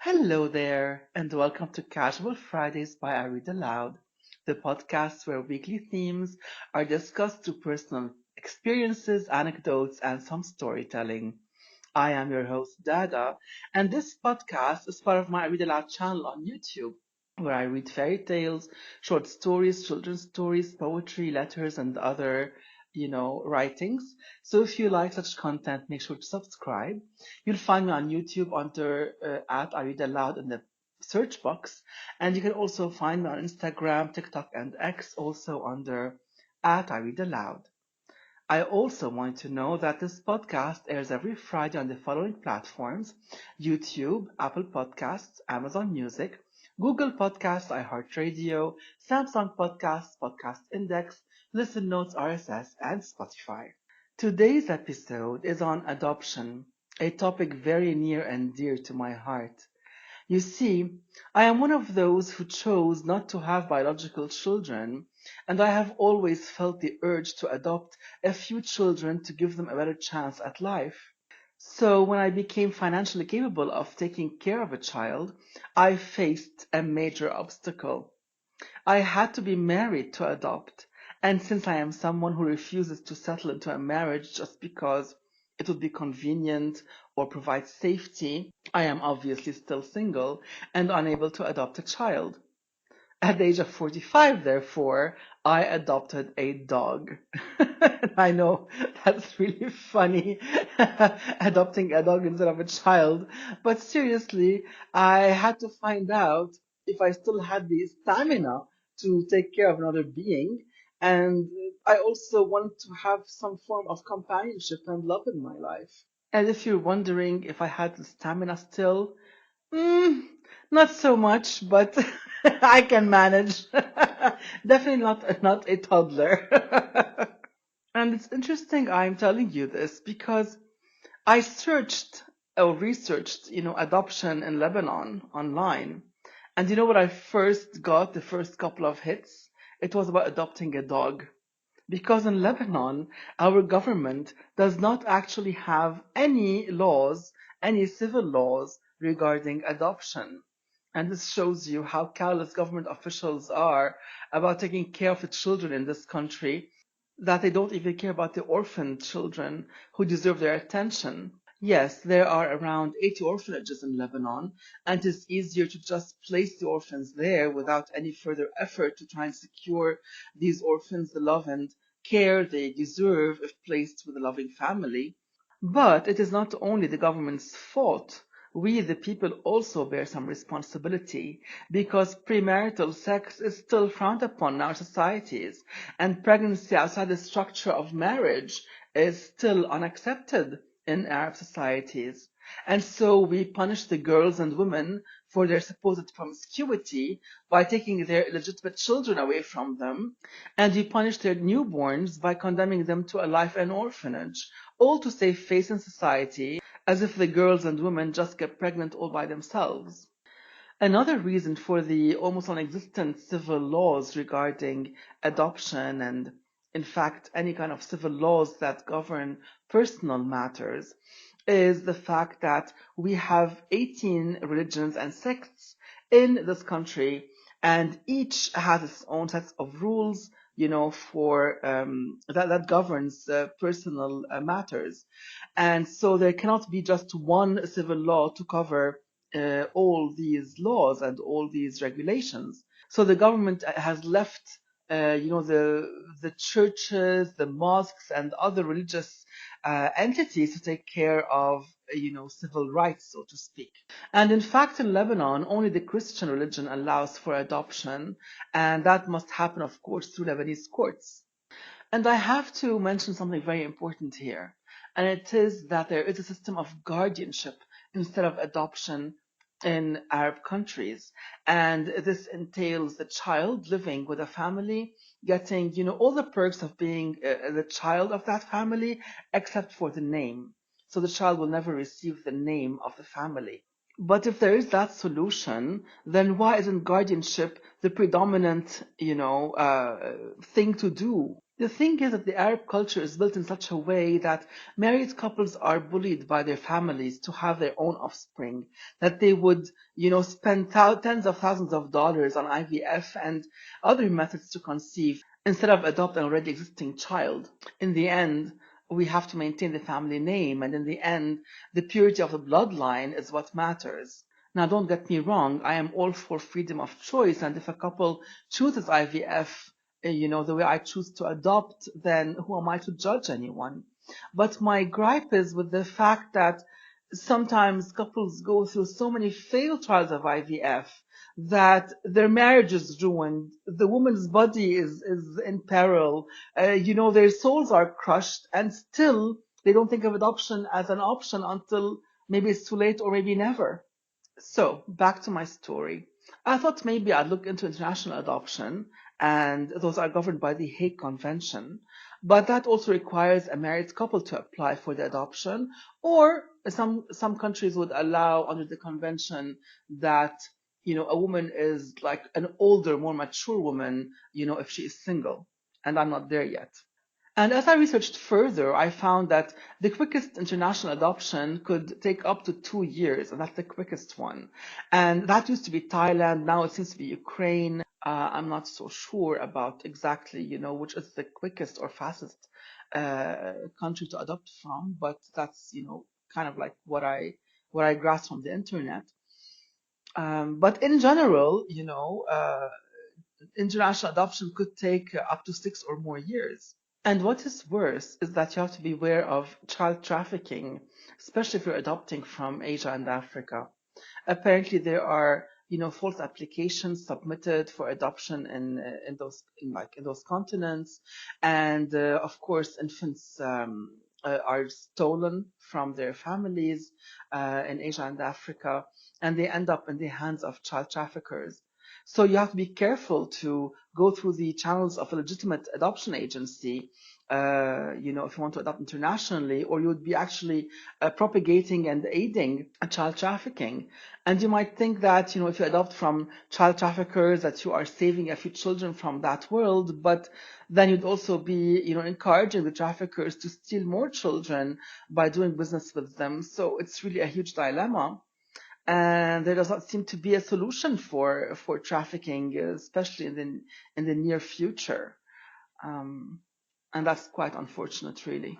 Hello there, and welcome to Casual Fridays by I Read Aloud, the podcast where weekly themes are discussed through personal experiences, anecdotes, and some storytelling. I am your host, Dada, and this podcast is part of my I Read Aloud channel on YouTube, where I read fairy tales, short stories, children's stories, poetry, letters, and other, writings. So if you like such content, make sure to subscribe. You'll find me on YouTube under at I Read Aloud in the search box, and you can also find me on Instagram, TikTok, and X also under at I Read Aloud. I also want to know that this podcast airs every Friday on the following platforms: YouTube, Apple Podcasts, Amazon Music, Google Podcasts, iHeartRadio, Samsung Podcasts, Podcast Index, Listen Notes RSS, and Spotify. Today's episode is on adoption, a topic very near and dear to my heart. You see, I am one of those who chose not to have biological children, and I have always felt the urge to adopt a few children to give them a better chance at life. So when I became financially capable of taking care of a child, I faced a major obstacle. I had to be married to adopt. And since I am someone who refuses to settle into a marriage just because it would be convenient or provide safety, I am obviously still single and unable to adopt a child. At the age of 45, therefore, I adopted a dog. I know that's really funny, adopting a dog instead of a child. But seriously, I had to find out if I still had the stamina to take care of another being. And I also wanted to have some form of companionship and love in my life. And if you're wondering if I had the stamina still, Mm, not so much, but I can manage. Definitely not a toddler. And it's interesting I'm telling you this because I searched or researched, adoption in Lebanon online. And you know what I first got, the first couple of hits? It was about adopting a dog. Because in Lebanon, our government does not actually have any laws, any civil laws regarding adoption. And this shows you how careless government officials are about taking care of the children in this country, that they don't even care about the orphan children who deserve their attention. Yes, there are around 80 orphanages in Lebanon, and it is easier to just place the orphans there without any further effort to try and secure these orphans the love and care they deserve if placed with a loving family. But it is not only the government's fault. We, the people, also bear some responsibility because premarital sex is still frowned upon in our societies, and pregnancy outside the structure of marriage is still unaccepted in Arab societies. And so we punish the girls and women for their supposed promiscuity by taking their illegitimate children away from them, and we punish their newborns by condemning them to a life in orphanage, all to save face in society, as if the girls and women just get pregnant all by themselves. Another reason for the almost non-existent civil laws regarding adoption and, in fact, any kind of civil laws that govern personal matters is the fact that we have 18 religions and sects in this country, and each has its own sets of rules, for that governs personal matters. And so there cannot be just one civil law to cover all these laws and all these regulations. So the government has left, the churches, the mosques, and other religious entities to take care of, civil rights, so to speak. And in fact, in Lebanon, only the Christian religion allows for adoption, and that must happen, of course, through Lebanese courts. And I have to mention something very important here, and it is that there is a system of guardianship instead of adoption in Arab countries. And this entails the child living with a family, getting, all the perks of being the child of that family, except for the name. So the child will never receive the name of the family. But if there is that solution, then why isn't guardianship the predominant, thing to do? The thing is that the Arab culture is built in such a way that married couples are bullied by their families to have their own offspring, that they would, spend tens of thousands of dollars on IVF and other methods to conceive instead of adopt an already existing child. In the end, we have to maintain the family name, and in the end, the purity of the bloodline is what matters. Now, don't get me wrong, I am all for freedom of choice, and if a couple chooses IVF, the way I choose to adopt, then who am I to judge anyone? But my gripe is with the fact that sometimes couples go through so many failed trials of IVF that their marriage is ruined, the woman's body is in peril, their souls are crushed, and still they don't think of adoption as an option until maybe it's too late or maybe never. So, back to my story. I thought maybe I'd look into international adoption, and those are governed by the Hague Convention. But that also requires a married couple to apply for the adoption, or some countries would allow under the convention that a woman is like an older, more mature woman, if she is single. And I'm not there yet. And as I researched further, I found that the quickest international adoption could take up to 2 years, and that's the quickest one. And that used to be Thailand, now it seems to be Ukraine. I'm not so sure about exactly, which is the quickest or fastest country to adopt from, but that's, kind of like what I grasped from the internet. But in general, international adoption could take up to 6 or more years. And what is worse is that you have to be aware of child trafficking, especially if you're adopting from Asia and Africa. Apparently, there are false applications submitted for adoption in those continents, and of course, infants are stolen from their families in Asia and Africa, and they end up in the hands of child traffickers. So you have to be careful to go through the channels of a legitimate adoption agency, if you want to adopt internationally, or you would be actually propagating and aiding child trafficking. And you might think that, if you adopt from child traffickers, that you are saving a few children from that world, but then you'd also be, encouraging the traffickers to steal more children by doing business with them. So it's really a huge dilemma. And there does not seem to be a solution for trafficking, especially in the near future. Um, and that's quite unfortunate, really.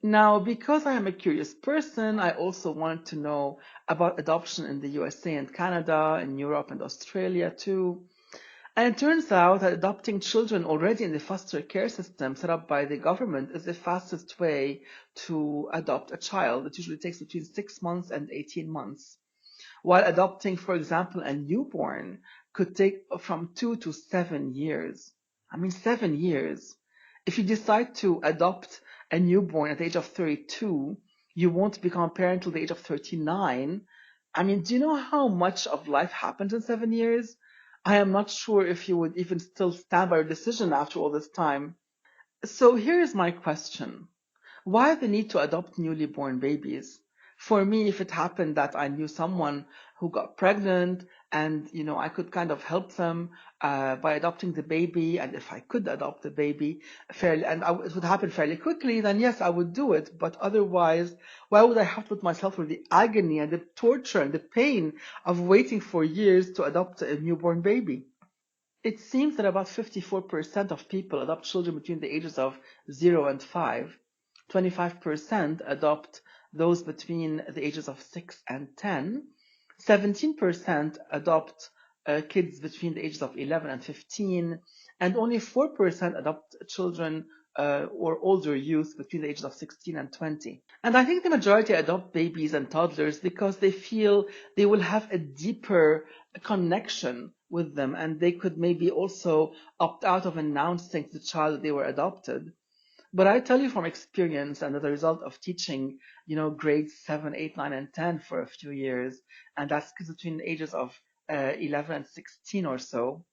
Now, because I am a curious person, I also wanted to know about adoption in the USA and Canada, in Europe and Australia too. And it turns out that adopting children already in the foster care system set up by the government is the fastest way to adopt a child. It usually takes between 6 months and 18 months. While adopting, for example, a newborn could take from 2 to 7 years. I mean, 7 years. If you decide to adopt a newborn at the age of 32, you won't become a parent till the age of 39. I mean, do you know how much of life happens in 7 years? I am not sure if you would even still stand by your decision after all this time. So here's my question. Why the need to adopt newly born babies? For me, if it happened that I knew someone who got pregnant and, I could kind of help them by adopting the baby, and if I could adopt the baby fairly, and it would happen fairly quickly, then yes, I would do it. But otherwise, why would I have to put myself through the agony and the torture and the pain of waiting for years to adopt a newborn baby? It seems that about 54% of people adopt children between the ages of 0 and 5. 25% adopt those between the ages of 6 and 10. 17% adopt kids between the ages of 11 and 15. And only 4% adopt children or older youth between the ages of 16 and 20. And I think the majority adopt babies and toddlers because they feel they will have a deeper connection with them, and they could maybe also opt out of announcing to the child that they were adopted. But I tell you from experience and as a result of teaching, grades 7, 8, 9, and 10 for a few years, and that's kids between the ages of 11 and 16 or so,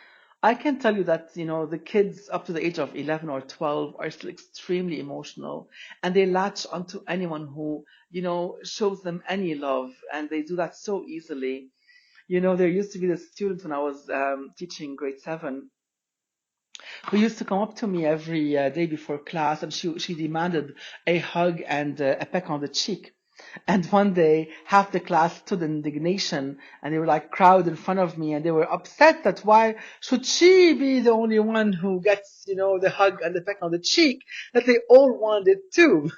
I can tell you that, the kids up to the age of 11 or 12 are still extremely emotional, and they latch onto anyone who, shows them any love, and they do that so easily. There used to be this student when I was teaching grade 7 who used to come up to me every day before class, and she demanded a hug and a peck on the cheek. And one day, half the class stood in indignation, and they were like crowd in front of me, and they were upset that why should she be the only one who gets, the hug and the peck on the cheek, that they all wanted it too.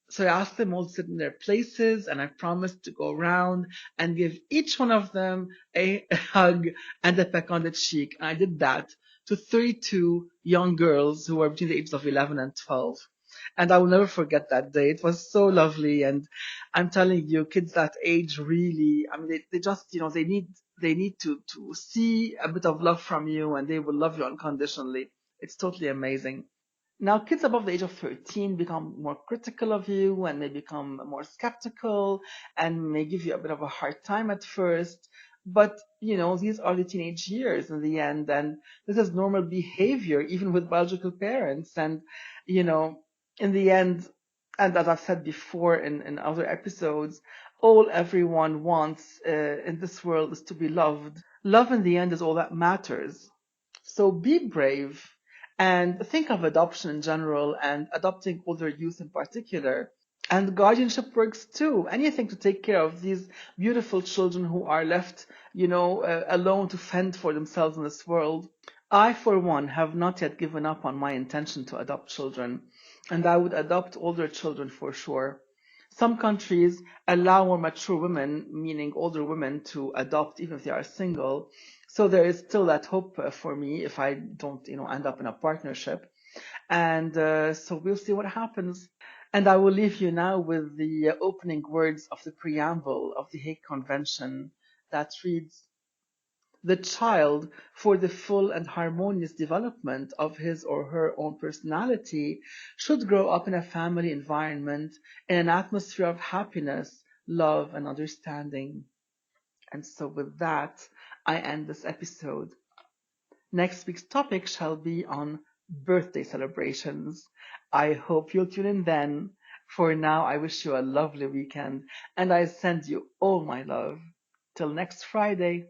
So I asked them all to sit in their places, and I promised to go around and give each one of them a hug and a peck on the cheek. And I did that to 32 young girls who were between the ages of 11 and 12. And I will never forget that day. It was so lovely. And I'm telling you, kids that age really, I mean, they just, they need to see a bit of love from you, and they will love you unconditionally. It's totally amazing. Now, kids above the age of 13 become more critical of you, and they become more skeptical and may give you a bit of a hard time at first. But, these are the teenage years in the end, and this is normal behavior, even with biological parents. And, you know, in the end, and as I've said before in other episodes, all everyone wants in this world is to be loved. Love in the end is all that matters. So be brave and think of adoption in general and adopting older youth in particular. And guardianship works too. Anything to take care of these beautiful children who are left, alone to fend for themselves in this world. I, for one, have not yet given up on my intention to adopt children, and I would adopt older children for sure. Some countries allow more mature women, meaning older women, to adopt even if they are single. So there is still that hope for me if I don't, end up in a partnership. And so we'll see what happens. And I will leave you now with the opening words of the preamble of the Hague Convention that reads, "The child, for the full and harmonious development of his or her own personality, should grow up in a family environment in an atmosphere of happiness, love, and understanding." And so with that, I end this episode. Next week's topic shall be on birthday celebrations. I hope you'll tune in then. For now, I wish you a lovely weekend, and I send you all my love. Till next Friday.